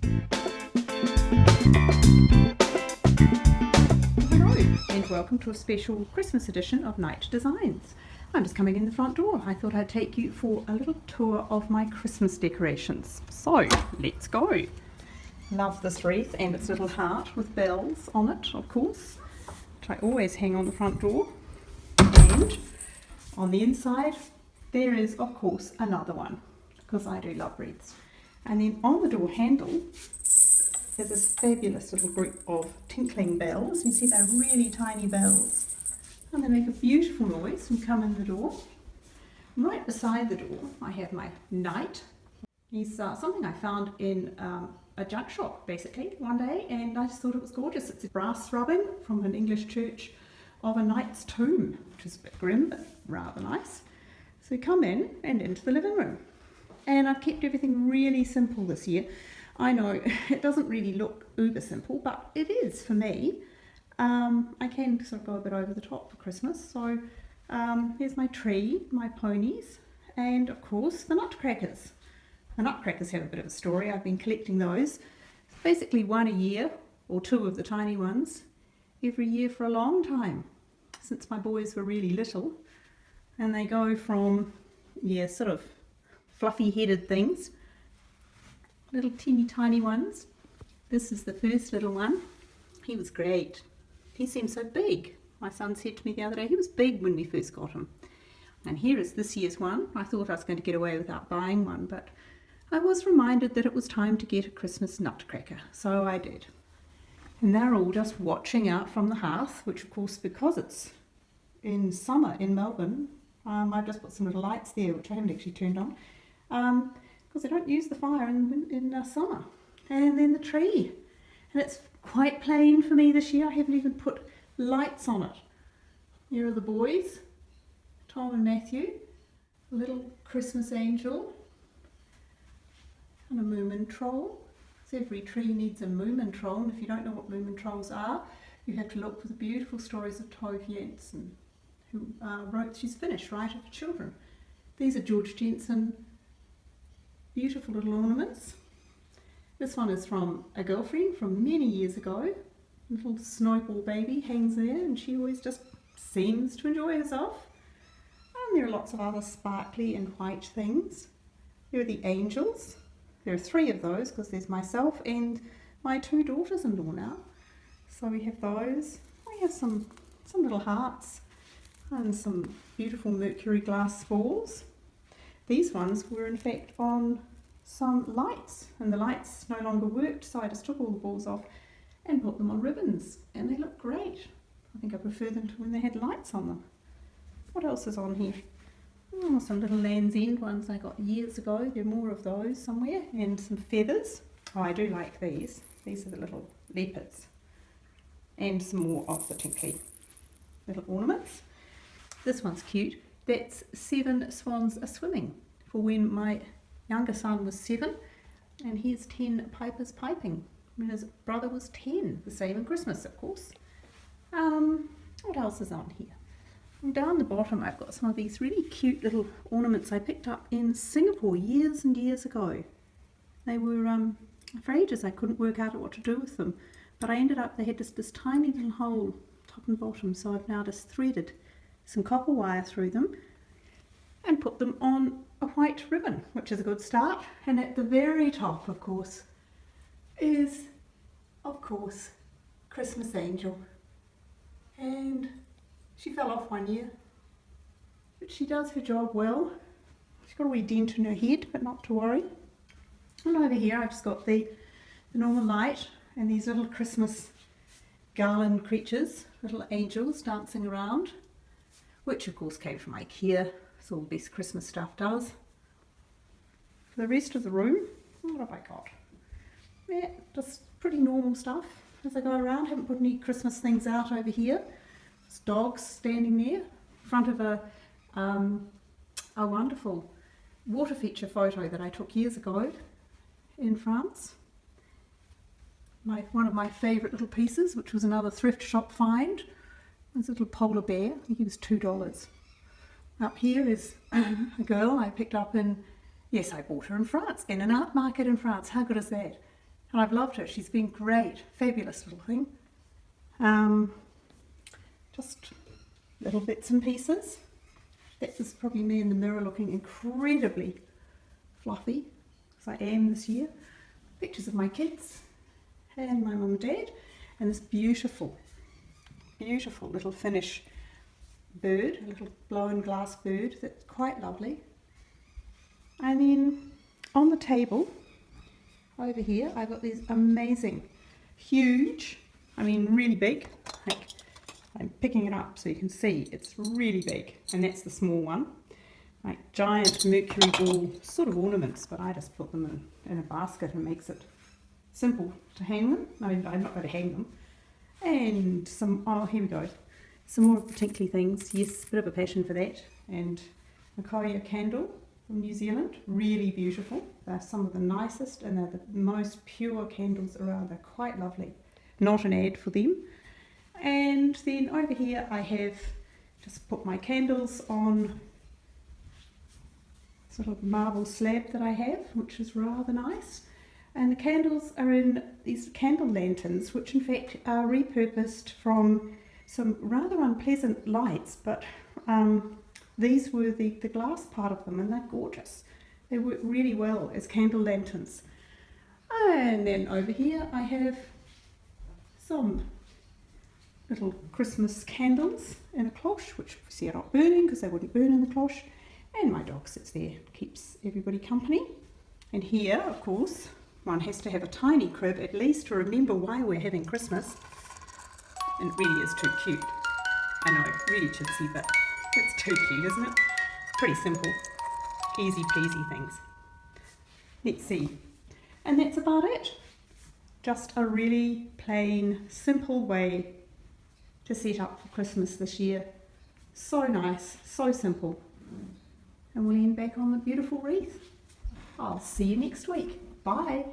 Hello and welcome to a special Christmas edition of Night Designs. I'm just coming in the front door. I thought I'd take you for a little tour of my Christmas decorations. So let's go. Love this wreath and its little heart with bells on it, of course, which I always hang on the front door. And on the inside there is of course another one, because I do love wreaths. And then on the door handle there's this fabulous little group of tinkling bells. You see they're really tiny bells and they make a beautiful noise when you come in the door. Right beside the door I have my knight. He's something I found in a junk shop basically one day, and I just thought it was gorgeous. It's a brass rubbing from an English church of a knight's tomb, which is a bit grim but rather nice. So you come in and into the living room, and I've kept everything really simple this year. I know it doesn't really look uber simple, but it is for me. I can sort of go a bit over the top for Christmas. So here's my tree, my ponies, and of course the nutcrackers. The nutcrackers have a bit of a story. I've been collecting those. It's basically one a year, or two of the tiny ones, every year for a long time, since my boys were really little. And they go from, yeah, sort of fluffy headed things, little teeny tiny ones. This is the first little one. He was great. He seemed so big. My son said to me the other day, he was big when we first got him. And here is this year's one. I thought I was going to get away without buying one, but I was reminded that it was time to get a Christmas nutcracker, so I did. And they're all just watching out from the hearth, which of course, because it's in summer in Melbourne, I've just put some little lights there, which I haven't actually turned on, because I don't use the fire in summer. And then the tree, and it's quite plain for me this year. I haven't even put lights on it. Here are the boys, Tom and Matthew, a little Christmas angel, and a moomin troll. So every tree needs a moomin troll, and if you don't know what moomin trolls are, you have to look for the beautiful stories of Tove Jansson, who wrote She's Finished, Writer for Children. These are George Jensen, beautiful little ornaments. This one is from a girlfriend from many years ago. Little snowball baby hangs there, and she always just seems to enjoy herself. And there are lots of other sparkly and white things. There are the angels. There are three of those, because there's myself and my two daughters-in-law now. So we have those. We have some little hearts and some beautiful mercury glass balls. These ones were in fact on some lights, and the lights no longer worked, so I just took all the balls off and put them on ribbons, and they look great. I think I prefer them to when they had lights on them. What else is on here? Oh, some little Land's End ones I got years ago. There are more of those somewhere, and some feathers. Oh, I do like these. These are the little leopards. And some more of the tinkly little ornaments. This one's cute. That's 7 swans are swimming for when my younger son was 7, and here's 10 pipers piping when his brother was 10, the same in Christmas of course. What else is on here? And down the bottom I've got some of these really cute little ornaments I picked up in Singapore years and years ago. They were, for ages I couldn't work out what to do with them, but I ended up, they had this tiny little hole top and bottom, so I've now just threaded some copper wire through them and put them on a white ribbon, which is a good start. And at the very top, of course, is, of course, Christmas Angel. And she fell off one year, but she does her job well. She's got a wee dent in her head, but not to worry. And over here I've just got the normal light and these little Christmas garland creatures, little angels dancing around, which of course came from IKEA. It's all the best Christmas stuff does. For the rest of the room, what have I got? Yeah, just pretty normal stuff as I go around. Haven't put any Christmas things out over here. There's dogs standing there in front of a wonderful water feature photo that I took years ago in France. One of my favourite little pieces, which was another thrift shop find, was a little polar bear. I think it was $2. Up here is a girl I picked up in, yes, I bought her in France, in an art market in France. How good is that? and I've loved her. She's been great, fabulous little thing. Just little bits and pieces. That was probably me in the mirror looking incredibly fluffy, as I am this year. Pictures of my kids and my mum and dad, and this beautiful, beautiful little Finnish bird, a little blown glass bird that's quite lovely. And then on the table over here I've got these amazing, huge, I mean really big, like I'm picking it up so you can see it's really big, and that's the small one, like giant mercury ball sort of ornaments, but I just put them in a basket and makes it simple to hang them. I mean, I'm not going to hang them. And some, oh here we go, some more tinkly things, yes, a bit of a passion for that, and a Koya candle from New Zealand, really beautiful. They're some of the nicest and they're the most pure candles around. They're quite lovely, not an ad for them. And then over here I have just put my candles on sort of marble slab that I have, which is rather nice. And the candles are in these candle lanterns, which in fact are repurposed from some rather unpleasant lights, but these were the glass part of them, and they're gorgeous. They work really well as candle lanterns. And then over here I have some little Christmas candles in a cloche, which obviously are not burning because they wouldn't burn in the cloche. And my dog sits there, keeps everybody company. And here, of course, one has to have a tiny crib at least to remember why we're having Christmas. And it really is too cute. I know, really chintzy, but it's too cute, isn't it? Pretty simple, easy peasy things. Let's see. And that's about it. Just a really plain, simple way to set up for Christmas this year. So nice, so simple. And we'll end back on the beautiful wreath. I'll see you next week. Bye.